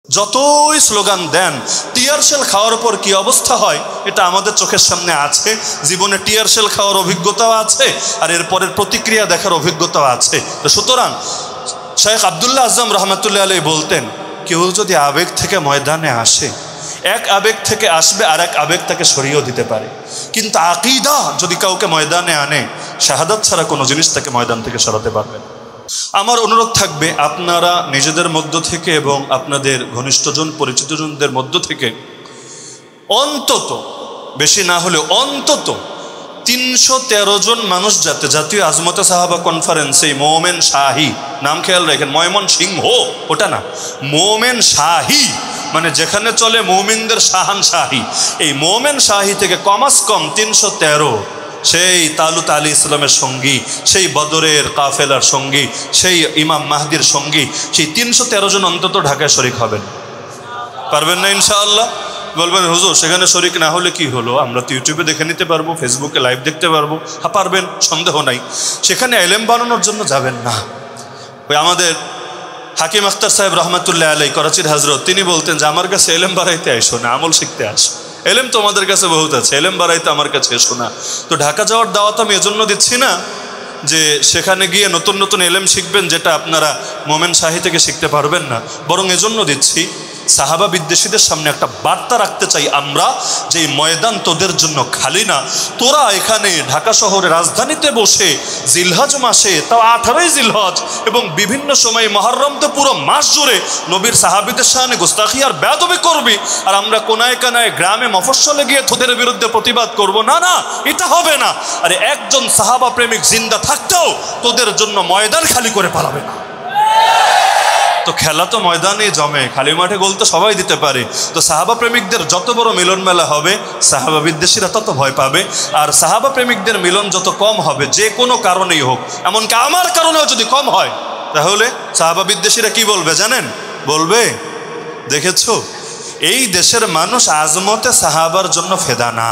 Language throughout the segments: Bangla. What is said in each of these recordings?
যতই স্লোগান দেন, টিয়ার শেল খাওয়ার পর কি অবস্থা হয় এটা আমাদের চোখের সামনে আছে। জীবনে টিয়ার শেল খাওয়ার অভিজ্ঞতাও আছে, আর এরপরের প্রতিক্রিয়া দেখার অভিজ্ঞতাও আছে। তো সুতরাং শেখ আব্দুল্লাহ আজম রহমতুল্লাহ আলাইহি বলতেন, কেউ যদি আবেগ থেকে ময়দানে আসে, এক আবেগ থেকে আসবে আর এক আবেগ তাকে সরিয়েও দিতে পারে, কিন্তু আকীদা যদি কাউকে ময়দানে আনে, শাহাদাত ছাড়া কোনো জিনিস তাকে ময়দান থেকে সরাতে পারবে না। আমার অনুরোধ থাকবে, আপনারা নিজেদের মধ্য থেকে এবং আপনাদের ঘনিষ্ঠজন পরিচিতজনদের মধ্য থেকে অন্তত, বেশি না হলেও অন্তত ৩১৩ জন মানুষ যাতে জাতীয় আজমতে সাহাবা কনফারেন্সে মোমেন শাহী, নাম খেয়াল রাখেন, ময়মন সিংহ ওটা না, মোমেন শাহী মানে যেখানে চলে মৌমিনদের শাহান শাহী, এই মোমেন শাহী থেকে কমাস কম ৩১৩, সেই তালুত আলী ইসলামের সঙ্গী, সেই বদরের কাফেলার সঙ্গী, সেই ইমাম মাহদির সঙ্গী, সেই ৩১৩ জন অন্তত ঢাকায় শরিক হবেন। পারবেন না ইনশাআল্লাহ? বলবেন হুজুর সেখানে শরিক না হলে কি হলো, আমরা তো ইউটিউবে দেখে নিতে পারবো, ফেসবুকে লাইভ দেখতে পারবো। হ্যাঁ পারবেন, সন্দেহ নাই। সেখানে এলেম বানানোর জন্য যাবেন না। ওই আমাদের হাকিম আখতার সাহেব রহমতুল্লাহ আলাই, করাচির হজরত, তিনি বলতেন যে আমার কাছে এলেম বাড়াইতে আসো না, আমল শিখতে আসো। এলেম তো আমাদের কাছে বহুত আছে, এলেম বাড়াইতে আমার কাছে এসো না। তো ঢাকা যাওয়ার দাওয়াত আমি এজন্য দিচ্ছি না যে সেখানে গিয়ে নতুন নতুন এলেম শিখবেন যেটা আপনারা মোমেন শাহী থেকে শিখতে পারবেন না, বরং এজন্য দিচ্ছি সাহাবা বিদ্বেষীদের সামনে একটা বার্তা রাখতে চাই আমরা, যে ময়দান তোদের জন্য খালি না। তোরা এখানে ঢাকা শহরের রাজধানীতে বসে জিলহজ মাসে, তাও 18ই জিলহজ এবং বিভিন্ন সময় মুহররম তো পুরো মাস জুড়ে নবীর সাহাবীদের সামনে গুস্তাখি আর বেয়াদবি করবি, আর আমরা কোনায় কানায় গ্রামে মফস্বলে গিয়ে তোদের বিরুদ্ধে প্রতিবাদ করব না, না এটা হবে না। আরে একজন সাহাবা প্রেমিক জিন্দা থাকতেও তোদের জন্য ময়দান খালি করে পালাবে না। তো খেলা তো ময়দানে জমে, খালি মাঠে গোল তো সবাই দিতে পারে। তো সাহাবা প্রেমিকদের যত বড় মিলন মেলা হবে, সাহাবা বিদ্বেষীরা তত ভয় পাবে। আর সাহাবা প্রেমিকদের মিলন যত কম হবে, যে কোনো কারণেই হোক, এমনকি আমার কারণেও যদি কম হয়, তাহলে সাহাবা বিদ্বেষীরা কি বলবে জানেন? বলবে, দেখেছো এই দেশের মানুষ আজমতে সাহাবার জন্য ফেদা না।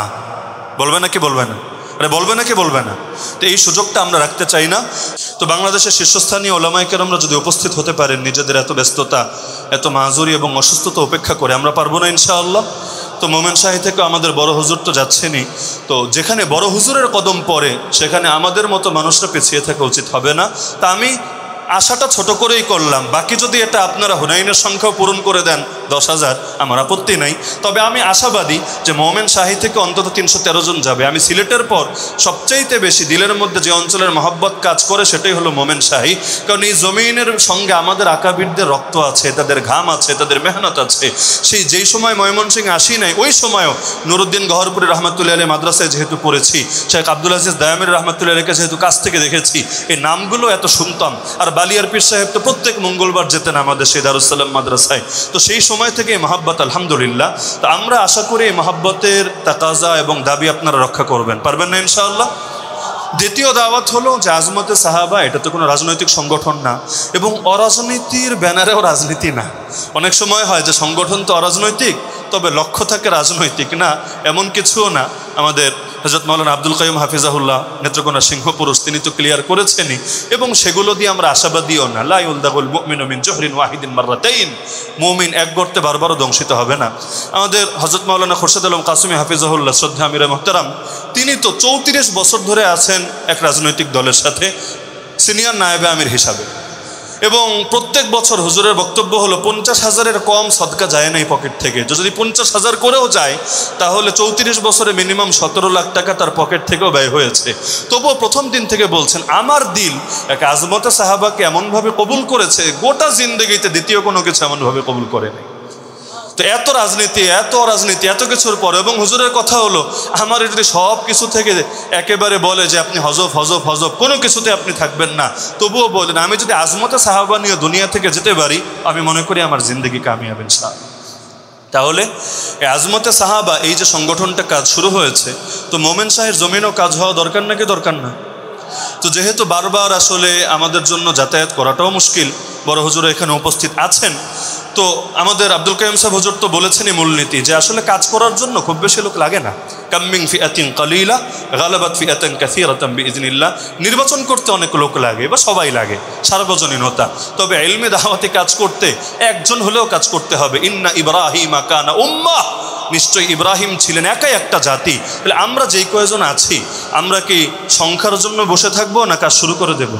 বলবে না কি বলবে না? আরে বলবে না কি বলবে না? তো এই সুযোগটা আমরা রাখতে চাই না। তো বাংলাদেশের শীর্ষস্থানীয় ওলামায়ে কেরামরা যদি উপস্থিত হতে পারেন, নিজেদের এত ব্যস্ততা, এত মাহুরি এবং অসুস্থতা উপেক্ষা করে, আমরা পারবো না ইনশাআল্লাহ? তো মোমেন শাহী থেকে আমাদের বড় হুজুর তো যাচ্ছেনই, তো যেখানে বড় হুজুরের কদম পড়ে সেখানে আমাদের মতো মানুষরা পিছিয়ে থাকা উচিত হবে না। তা আমি আশাটা ছোট করেই করলাম, বাকি যদি এটা আপনারা হুনাইনের সংখ্যাও পূরণ করে দেন 10,000, আমার আপত্তি নাই। তবে আমি আশাবাদী যে মোমেন শাহী থেকে অন্তত 313 জন যাবে। আমি সিলেটের পর সবচাইতে বেশি দিলের মধ্যে যে অঞ্চলের মহব্বত কাজ করে সেটাই হলো মোমেন শাহী। কারণ এই জমিনের সঙ্গে আমাদের আকাবিরদের রক্ত আছে, তাদের ঘাম আছে, তাদের মেহনত আছে। সেই যেই সময় ময়মনসিংহ আসি নাই, ওই সময়ও নুরুদ্দিন গহরপুরি রহমতুল্লাহ আলাইহি মাদ্রাসায় যেহেতু পড়েছি, শেখ আব্দুল আজিজ দায়ামির রহমতুল্লাহ আলাইহিকে যেহেতু কাছ থেকে দেখেছি, এই নামগুলো এত শুনতাম। আর বালিয়ার পীর সাহেব তো প্রত্যেক মঙ্গলবার যেতেন আমাদের সেই দারুস সালাম মাদ্রাসায়। তো সেই সময় থেকে এই মহাব্বত আলহামদুলিল্লাহ। তো আমরা আশা করি এই মহাব্বতের তাকাজা এবং দাবি আপনারা রক্ষা করবেন, পারবেন না ইনশাআল্লাহ? দ্বিতীয় দাওয়াত হলো যে আজমতে সাহাবা এটা তো কোনো রাজনৈতিক সংগঠন না, এবং অরাজনীতির ব্যানারেও রাজনীতি না। অনেক সময় হয় যে সংগঠন তো অরাজনৈতিক, তবে লক্ষ্য থাকে রাজনৈতিক না, এমন কিছুও না। আমাদের হযরত মাওলানা আব্দুল কাইয়ুম হাফিজাহুল্লাহ, নেত্রকোনা সিংহপুরুষ, তিনি তো ক্লিয়ার করেছেনই, এবং সেগুলো দিয়ে আমরা আশাবাদীও না। লা ইউলদাগুল মুমিনু মিন জুহরিন ওয়াহিদিন মাররাতাইন, মুমিন এক গর্তে বারবারও দংশিত হবে না। আমাদের হযরত মাওলানা খোরশেদ আলম কাসেমি হাফিজাহুল্লাহ, শ্রদ্ধা আমিরে মুহতারাম, তিনি তো 34 বছর ধরে আছেন এক রাজনৈতিক দলের সাথে সিনিয়র নায়েবে আমির হিসাবে, এবং প্রত্যেক বছর হুজুরের বক্তব্য হলো 50,000-এর কম সদকা যায় না এই পকেট থেকে। যদি 50,000 করেও যায়, তাহলে 34 বছরে মিনিমাম 17 লাখ টাকা তার পকেট থেকেও ব্যয় হয়েছে। তবুও প্রথম দিন থেকে বলছেন, আমার দিল এক আজমতে সাহাবাকে এমনভাবে কবুল করেছে, গোটা জিন্দেগিতে দ্বিতীয় কোনো কিছু এমনভাবে কবুল করেনি। তো এত রাজনীতি, এত কিছুর পর, এবং হুজুরের কথা হলো, আমার যদি সব কিছু থেকে একেবারে বলে যে আপনি হজব হজব হজব, কোনো কিছুতে আপনি থাকবেন না, তবুও বলেন আমি যদি আজমতে সাহাবা নিয়ে দুনিয়া থেকে যেতে পারি, আমি মনে করি আমার জিন্দেগি কামিয়াব ইনশাআল্লাহ। তাহলে এই আজমতে সাহাবা, এই যে সংগঠনটা কাজ শুরু হয়েছে, তো মোমেন শাহের জমিনও কাজ হওয়া দরকার নাকি দরকার না? তো যেহেতু বারবার আসলে আমাদের জন্য যাতায়াত করাটাও মুশকিল, বড় হুজুর এখানে উপস্থিত আছেন, তো আমাদের আব্দুল কাইয়ুম সাহেব হুজুর তো বলেছেনই মূলনীতি যে আসলে কাজ করার জন্য খুব বেশি লোক লাগে না, কাম মিন ফিআতিন কালিলা গালাবাত ফিআতান কাসীরাতান বিইজনিল্লাহ। নির্বাচন করতে অনেক লোক লাগে বা সবাই লাগে, সার্বজনীনতা। তবে ইলমে দাওয়াতি কাজ করতে একজন হলেও কাজ করতে হবে। ইন্না ইব্রাহিমা কানা উম্মাহ, নিশ্চয়ই ইব্রাহিম ছিলেন একাই একটা জাতি। তাহলে আমরা যেই কয়জন আছি, আমরা কি সংখ্যার জন্য বসে থাকবো না কাজ শুরু করে দেব?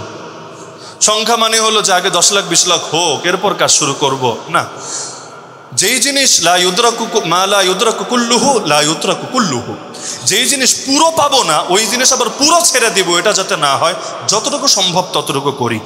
সংখ্যা মানে হলো যে আগে 10 লাখ 20 লাখ হোক, এরপর কাজ শুরু করব না। যেই জিনিস লা ইউদরাকু মা লা ইউদরাকু কুল্লুহু লা ইউতরাকু কুল্লুহু, যেই জিনিস পুরো পাবো না ওই জিনিস আবার পুরো ছেড়ে দিব, এটা যাতে না হয়, যতটুকু সম্ভব ততটুকু করি।